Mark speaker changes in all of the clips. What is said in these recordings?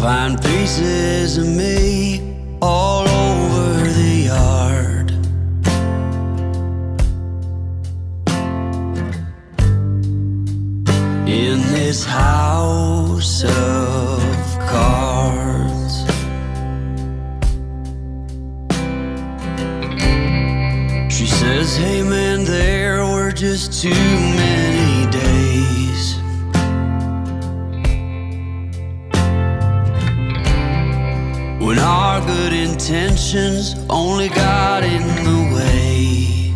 Speaker 1: find pieces of me all over the yard. In this house of cards, she says, hey man, there were just too many days when our good intentions only got in the way.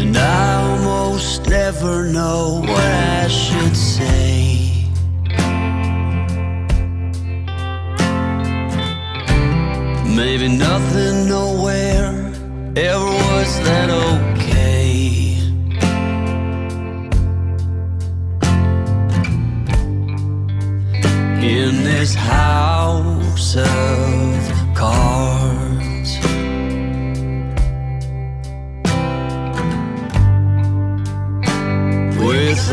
Speaker 1: And I almost never know what I should say. Maybe nothing nowhere ever was that okay. In this house of cards, with